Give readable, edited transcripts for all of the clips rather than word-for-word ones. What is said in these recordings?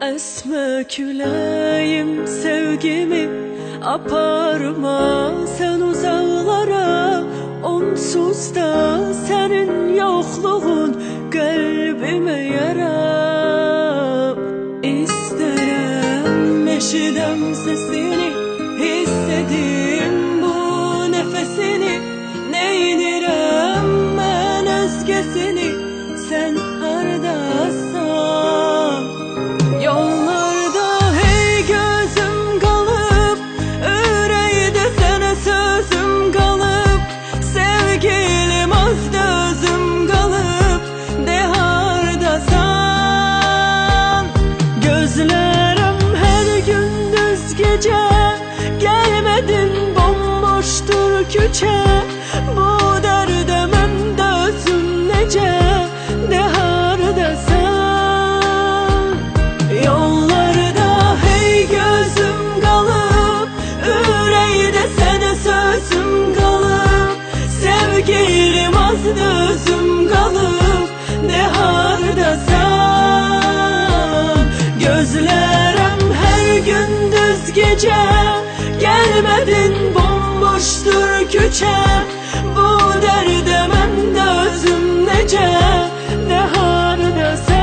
Esme küləyim sevgimi aparma sen uzaklara. Onsuz da senin yokluğun kalbime yara. İsterim eşidem sesini, hissedim bu nefesini. Neydirem ben özgesini, sen hardasan. Yollarda hey gözüm kalıp, yüreğde sana sözüm kalıp. Sevgilim azda özüm kalıp, de hardasan. Gözlerim her gündüz gece, gelmedin bomboştur küçe. Bu derde mende özüm nece, de hardasan. Yollarda hey gözüm kalıp, yüreğde sana sözüm kalıp. Sevgilim azdı özüm kalıp, de hardasan. Gözlerim her gündüz gece, gelmedin bomboştur küçe. Bu derde mende özüm nece, de hardasan.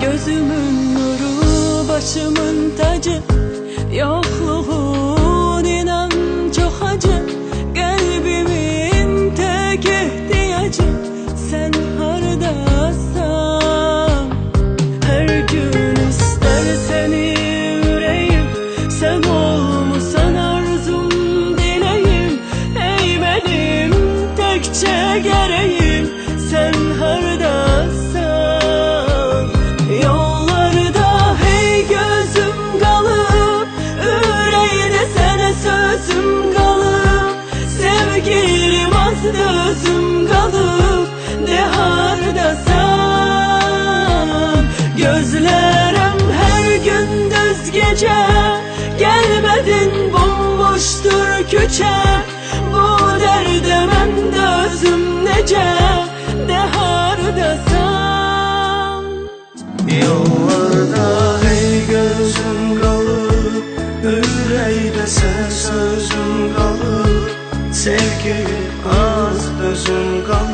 Gözümün nuru, başımın tacı, yokluğun inan çok acı. Kalbimin tek ihtiyacı, sen hardasan. Her gün ister seni yüreğim, sen olmasan arzum dileğim. Ey benim tekçe gereğim, sen hardasan. Yollarda hey gözüm kalıp, yüreğde sana sözüm kalıp. Sevgilim azdı özüm kalıp, de hardasan. Gözlerim her gündüz gece, gelmedin bomboştur küçe. Bu derde mende özüm nece, de hardasan. Yollarda hey gözüm kalıp, yüreğde sen sözüm kalıp. Sevgi az özüm kalıp,